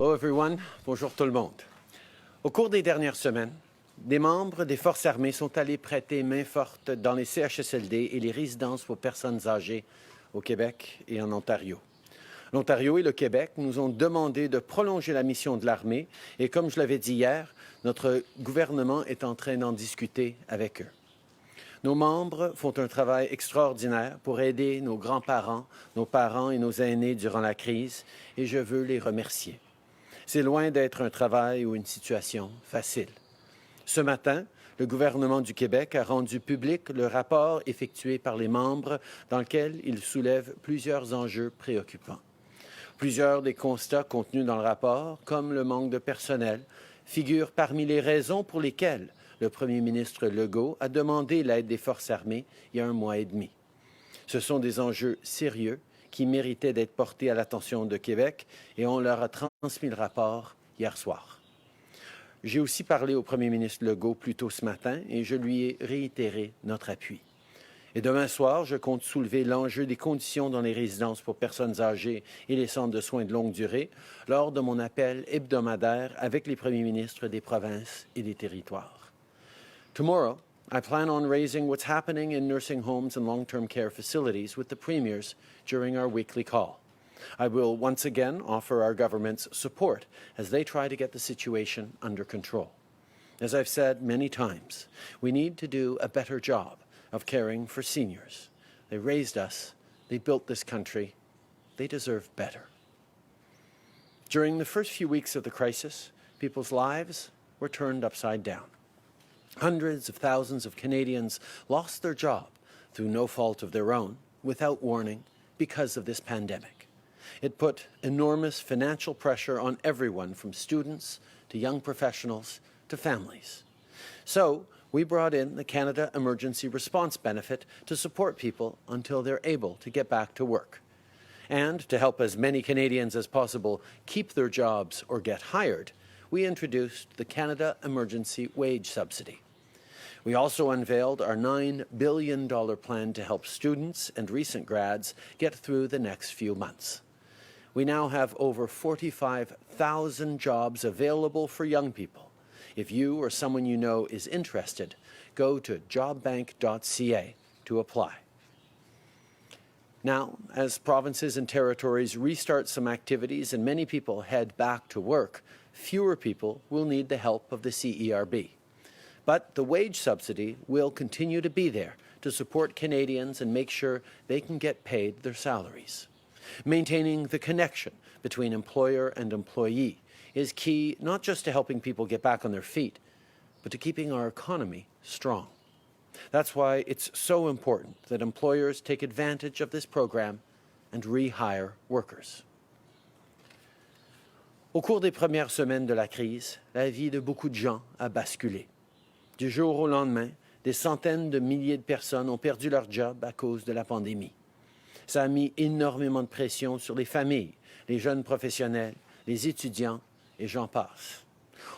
Hello everyone, bonjour tout le monde. Au cours des dernières semaines, des membres des Forces armées sont allés prêter main forte dans les CHSLD et les résidences pour personnes âgées au Québec et en Ontario. L'Ontario et le Québec nous ont demandé de prolonger la mission de l'armée et comme je l'avais dit hier, notre gouvernement est en train d'en discuter avec eux. Nos membres font un travail extraordinaire pour aider nos grands-parents, nos parents et nos aînés durant la crise et je veux les remercier. C'est loin d'être un travail ou une situation facile. Ce matin, le gouvernement du Québec a rendu public le rapport effectué par les membres dans lequel il soulève plusieurs enjeux préoccupants. Plusieurs des constats contenus dans le rapport, comme le manque de personnel, figurent parmi les raisons pour lesquelles le premier ministre Legault a demandé l'aide des Forces armées il y a 1 mois et demi. Ce sont des enjeux sérieux qui méritaient d'être portés à l'attention de Québec et on leur a transmis le rapport hier soir. J'ai aussi parlé au premier ministre Legault plus tôt ce matin et je lui ai réitéré notre appui. Et demain soir, je compte soulever l'enjeu des conditions dans les résidences pour personnes âgées et les centres de soins de longue durée lors de mon appel hebdomadaire avec les premiers ministres des provinces et des territoires. Tomorrow, I plan on raising what's happening in nursing homes and long-term care facilities with the premiers during our weekly call. I will once again offer our government's support as they try to get the situation under control. As I've said many times, we need to do a better job of caring for seniors. They raised us, they built this country, they deserve better. During the first few weeks of the crisis, people's lives were turned upside down. Hundreds of thousands of Canadians lost their job through no fault of their own, without warning, because of this pandemic. It put enormous financial pressure on everyone from students to young professionals to families. So, we brought in the Canada Emergency Response Benefit to support people until they're able to get back to work. And to help as many Canadians as possible keep their jobs or get hired, we introduced the Canada Emergency Wage Subsidy. We also unveiled our $9 billion plan to help students and recent grads get through the next few months. We now have over 45,000 jobs available for young people. If you or someone you know is interested, go to jobbank.ca to apply. Now, as provinces and territories restart some activities and many people head back to work, fewer people will need the help of the CERB. But the wage subsidy will continue to be there to support Canadians and make sure they can get paid their salaries. Maintaining the connection between employer and employee is key not just to helping people get back on their feet, but to keeping our economy strong. That's why it's so important that employers take advantage of this program and rehire workers. Au cours des premières semaines de la crise, la vie de beaucoup de gens a basculé. Du jour au lendemain, des centaines de milliers de personnes ont perdu leur job à cause de la pandémie. Ça a mis énormément de pression sur les familles, les jeunes professionnels, les étudiants et j'en passe.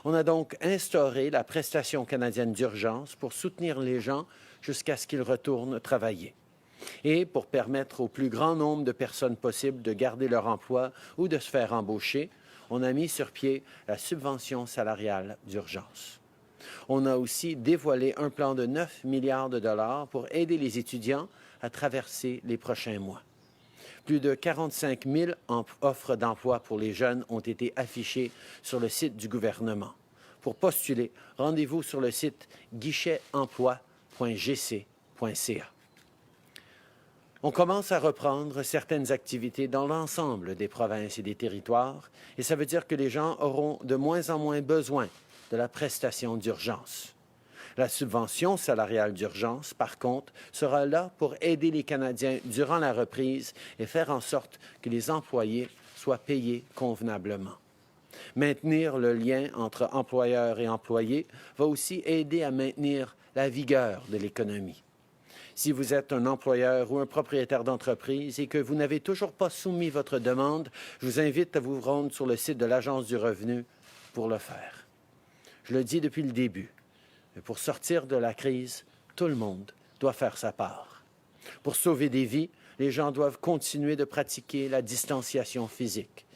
On a donc instauré la prestation canadienne d'urgence pour soutenir les gens jusqu'à ce qu'ils retournent travailler et pour permettre au plus grand nombre de personnes possible de garder leur emploi ou de se faire embaucher, on a mis sur pied la subvention salariale d'urgence. On a aussi dévoilé un plan de 9 milliards de dollars pour aider les étudiants à traverser les prochains mois. Plus de 45 000 offres d'emploi pour les jeunes ont été affichées sur le site du gouvernement. Pour postuler, rendez-vous sur le site guichetemploi.gc.ca. On commence à reprendre certaines activités dans l'ensemble des provinces et des territoires, et ça veut dire que les gens auront de moins en moins besoin de la prestation d'urgence. La subvention salariale d'urgence, par contre, sera là pour aider les Canadiens durant la reprise et faire en sorte que les employés soient payés convenablement. Maintenir le lien entre employeurs et employés va aussi aider à maintenir la vigueur de l'économie. Si vous êtes un employeur ou un propriétaire d'entreprise et que vous n'avez toujours pas soumis votre demande, je vous invite à vous rendre sur le site de l'Agence du revenu pour le faire. Je le dis depuis le début, mais pour sortir de la crise, tout le monde doit faire sa part. Pour sauver des vies, les gens doivent continuer de pratiquer la distanciation physique.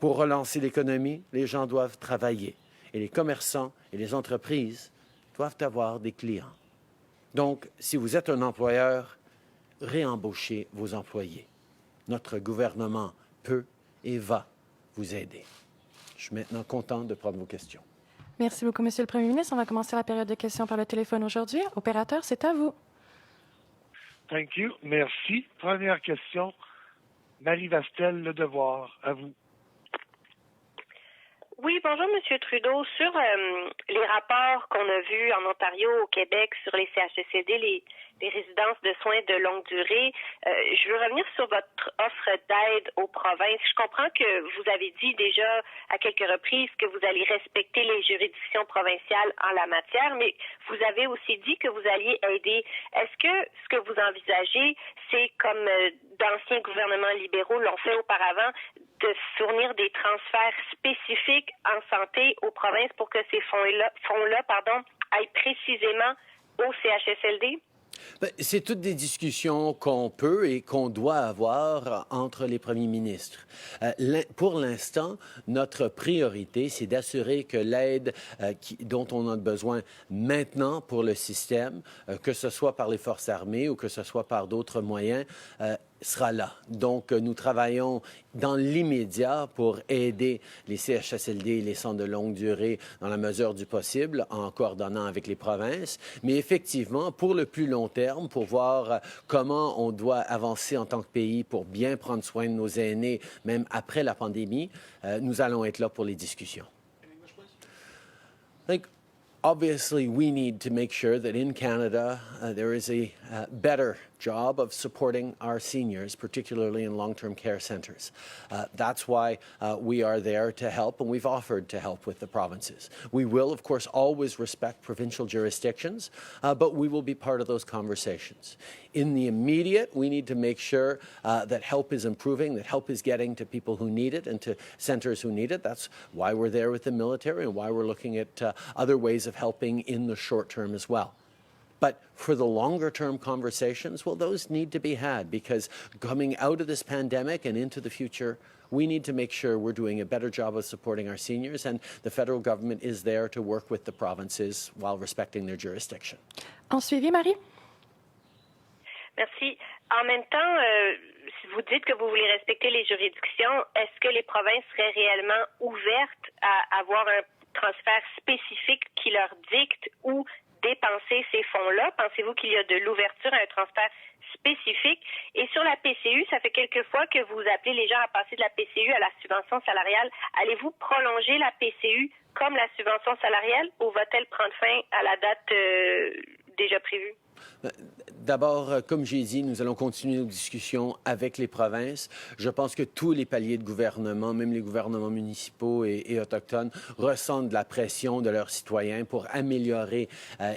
Pour relancer l'économie, les gens doivent travailler et les commerçants et les entreprises doivent avoir des clients. Donc, si vous êtes un employeur, réembauchez vos employés. Notre gouvernement peut et va vous aider. Je suis maintenant content de prendre vos questions. Merci beaucoup, Monsieur le Premier ministre. On va commencer la période de questions par le téléphone aujourd'hui. Opérateur, c'est à vous. Thank you. Merci. Première question. Marie Vastel, Le Devoir, à vous. Oui, bonjour, M. Trudeau. Sur les rapports qu'on a vus en Ontario, au Québec, sur les CHSLD, les résidences de soins de longue durée, je veux revenir sur votre offre d'aide aux provinces. Je comprends que vous avez dit déjà à quelques reprises que vous allez respecter les juridictions provinciales en la matière, mais vous avez aussi dit que vous alliez aider. Est-ce que ce que vous envisagez, c'est comme d'anciens gouvernements libéraux l'ont fait auparavant, de fournir des transferts spécifiques en santé aux provinces pour que ces fonds-là aillent précisément au CHSLD? Bien, c'est toutes des discussions qu'on peut et qu'on doit avoir entre les premiers ministres. Pour l'instant, notre priorité, c'est d'assurer que l'aide dont on a besoin maintenant pour le système, que ce soit par les forces armées ou que ce soit par d'autres moyens, sera là. Donc, nous travaillons dans l'immédiat pour aider les CHSLD et les centres de longue durée dans la mesure du possible, en coordonnant avec les provinces. Mais effectivement, pour le plus long terme, pour voir comment on doit avancer en tant que pays pour bien prendre soin de nos aînés, même après la pandémie, nous allons être là pour les discussions. Obviously, we need to make sure that in Canada there is a better job of supporting our seniors, particularly in long-term care centres. That's why we are there to help, and we've offered to help with the provinces. We will, of course, always respect provincial jurisdictions, but we will be part of those conversations. In the immediate, we need to make sure that help is improving, that help is getting to people who need it and to centres who need it. That's why we're there with the military and why we're looking at other ways of helping in the short term as well. But for the longer-term conversations, well, those need to be had because coming out of this pandemic and into the future, we need to make sure we're doing a better job of supporting our seniors, and the federal government is there to work with the provinces while respecting their jurisdiction. En suivi, Marie? Merci. En même temps, si vous dites que vous voulez respecter les juridictions, est-ce que les provinces seraient réellement ouvertes à avoir un transfert spécifique qui leur dicte où dépenser ces fonds-là? Pensez-vous qu'il y a de l'ouverture à un transfert spécifique? Et sur la PCU, ça fait quelques fois que vous appelez les gens à passer de la PCU à la subvention salariale. Allez-vous prolonger la PCU comme la subvention salariale ou va-t-elle prendre fin à la date déjà prévue? D'abord, comme j'ai dit, nous allons continuer nos discussions avec les provinces. Je pense que tous les paliers de gouvernement, même les gouvernements municipaux et autochtones, ressentent de la pression de leurs citoyens pour améliorer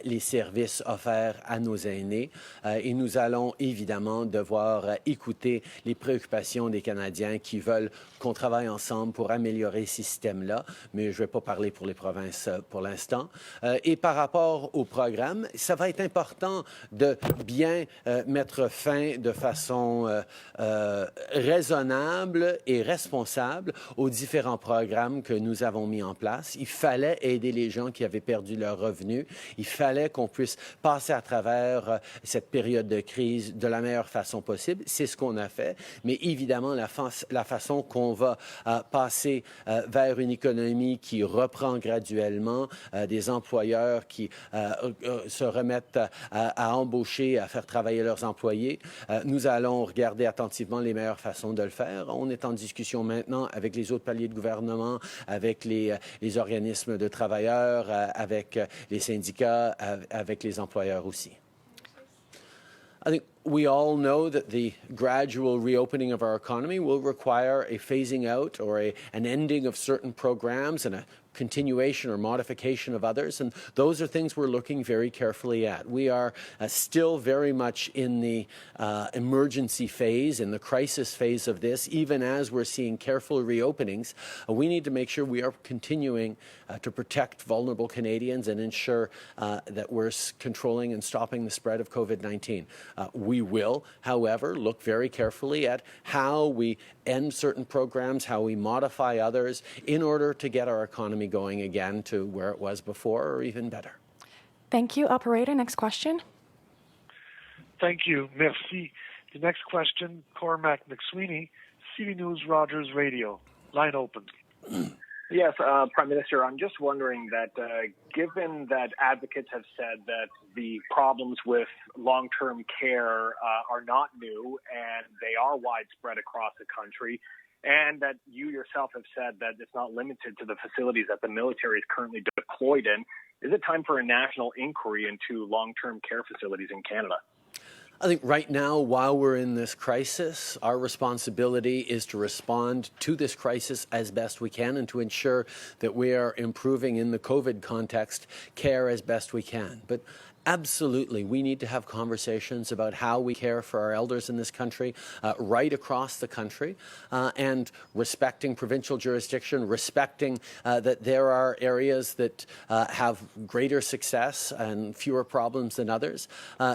les services offerts à nos aînés. Et nous allons évidemment devoir écouter les préoccupations des Canadiens qui veulent qu'on travaille ensemble pour améliorer ces systèmes-là. Mais je ne vais pas parler pour les provinces pour l'instant. Et par rapport au programme, ça va être important de bien mettre fin de façon raisonnable et responsable aux différents programmes que nous avons mis en place. Il fallait aider les gens qui avaient perdu leurs revenus. Il fallait qu'on puisse passer à travers cette période de crise de la meilleure façon possible. C'est ce qu'on a fait. Mais évidemment, la façon qu'on va passer vers une économie qui reprend graduellement, des employeurs qui se remettent à embaucher, à faire travailler leurs employés. Nous allons regarder attentivement les meilleures façons de le faire. On est en discussion maintenant avec les autres paliers de gouvernement, avec les organismes de travailleurs, avec les syndicats, avec les employeurs aussi. I think we all know that the gradual reopening of our economy will require a phasing out or an ending of certain programs and a continuation or modification of others. And those are things we're looking very carefully at. We are still very much in the emergency phase, in the crisis phase of this. Even as we're seeing careful reopenings, we need to make sure we are continuing to protect vulnerable Canadians and ensure that we're controlling and stopping the spread of COVID-19. We will, however, look very carefully at how we end certain programs, how we modify others in order to get our economy going again to where it was before or even better. Thank you. Operator, next question. Thank you. Merci. The next question, Cormac McSweeney, CB News Rogers Radio. Line open. Yes, Prime Minister, I'm just wondering that given that advocates have said that the problems with long-term care are not new and they are widespread across the country, and that you yourself have said that it's not limited to the facilities that the military is currently deployed in, is it time for a national inquiry into long-term care facilities in Canada? I think right now, while we're in this crisis, our responsibility is to respond to this crisis as best we can and to ensure that we are improving in the COVID context care as best we can. But absolutely, we need to have conversations about how we care for our elders in this country, right across the country, and respecting provincial jurisdiction, respecting that there are areas that have greater success and fewer problems than others,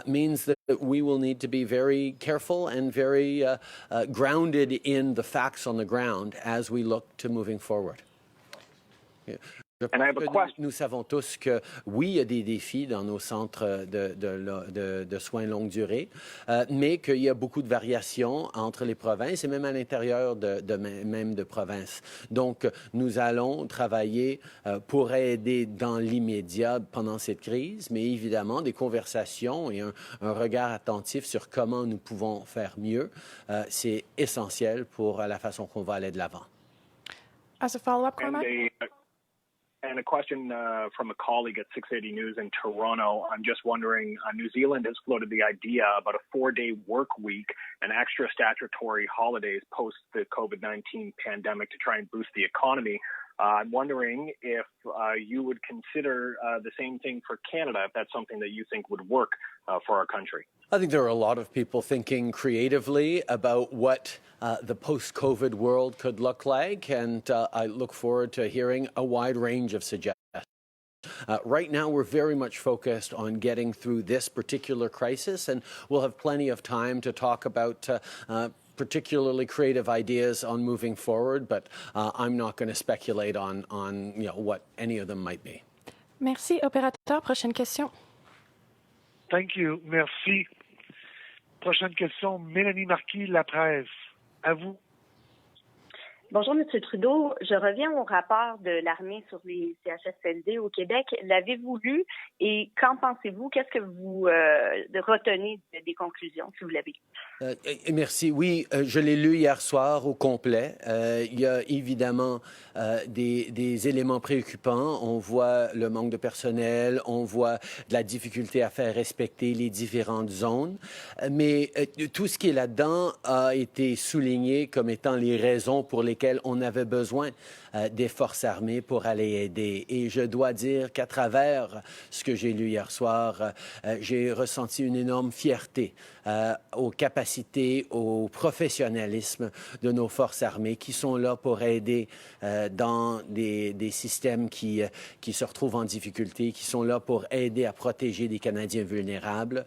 means that we will need to be very careful and very grounded in the facts on the ground as we look to moving forward. Yeah. Nous savons tous que oui, il y a des défis dans nos centres de soins longue durée, mais qu'il y a beaucoup de variations entre les provinces et même à l'intérieur même de provinces. Donc, nous allons travailler pour aider dans l'immédiat pendant cette crise, mais évidemment, des conversations et un regard attentif sur comment nous pouvons faire mieux, c'est essentiel pour la façon qu'on va aller de l'avant. As a follow-up, Cormac? And a question from a colleague at 680 News in Toronto. I'm just wondering, New Zealand has floated the idea about a 4-day work week and extra statutory holidays post the COVID-19 pandemic to try and boost the economy. I'm wondering if you would consider the same thing for Canada, if that's something that you think would work for our country. I think there are a lot of people thinking creatively about what the post-COVID world could look like, and I look forward to hearing a wide range of suggestions. Right now, we're very much focused on getting through this particular crisis, and we'll have plenty of time to talk about particularly creative ideas on moving forward, but I'm not going to speculate on what any of them might be. Merci. Opérateur, prochaine question. Thank you. Merci. Prochaine question, Mélanie Marquis, La Presse. À vous. Bonjour, M. Trudeau. Je reviens au rapport de l'armée sur les CHSLD au Québec. L'avez-vous lu et qu'en pensez-vous? Qu'est-ce que vous retenez des conclusions, si vous l'avez lu? Merci. Oui, je l'ai lu hier soir au complet. Il y a évidemment des éléments préoccupants. On voit le manque de personnel, on voit de la difficulté à faire respecter les différentes zones. Mais tout ce qui est là-dedans a été souligné comme étant les raisons pour lesquelles on avait besoin des forces armées pour aller aider. Et je dois dire qu'à travers ce que j'ai lu hier soir, j'ai ressenti une énorme fierté aux capacités, au professionnalisme de nos forces armées qui sont là pour aider dans des systèmes qui se retrouvent en difficulté, qui sont là pour aider à protéger des Canadiens vulnérables.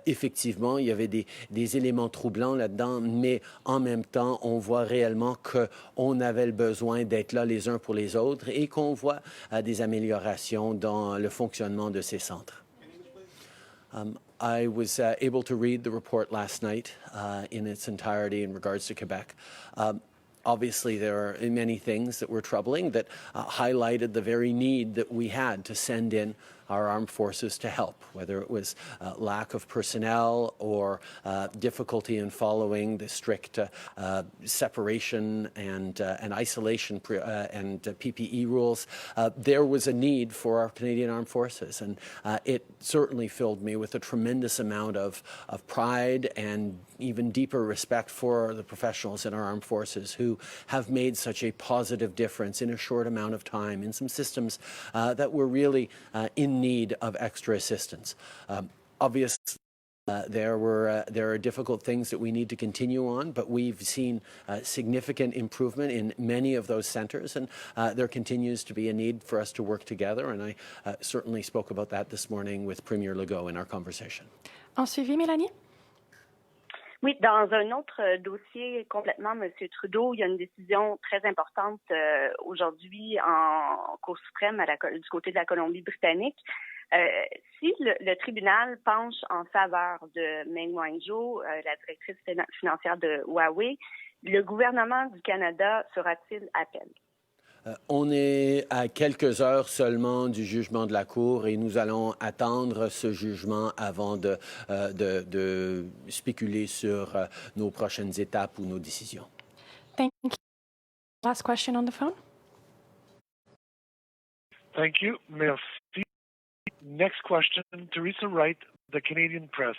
Effectivement, il y avait des éléments troublants là-dedans, mais en même temps, on voit réellement qu'on avait le besoin d'être là les uns pour les autres et qu'on voit des améliorations dans le fonctionnement de ces centres. I was able to read the report last night in its entirety in regards to Quebec. Obviously, there are many things that were troubling that highlighted the very need that we had to send in our armed forces to help, whether it was lack of personnel or difficulty in following the strict separation and isolation and PPE rules. There was a need for our Canadian Armed Forces, and it certainly filled me with a tremendous amount of pride and even deeper respect for the professionals in our armed forces who have made such a positive difference in a short amount of time in some systems that were really in need of extra assistance. Obviously, there are difficult things that we need to continue on, but we've seen significant improvement in many of those centres, and there continues to be a need for us to work together, and I certainly spoke about that this morning with Premier Legault in our conversation. En suivi, Mélanie? Oui, dans un autre dossier complètement, M. Trudeau, il y a une décision très importante aujourd'hui en Cour suprême du côté de la Colombie-Britannique. Si le tribunal penche en faveur de Meng Wanzhou, la directrice financière de Huawei, le gouvernement du Canada fera-t-il appel? On est à quelques heures seulement du jugement de la Cour et nous allons attendre ce jugement avant de spéculer sur nos prochaines étapes ou nos décisions. Thank you. Last question on the phone. Thank you. Merci. Next question, Teresa Wright, the Canadian Press.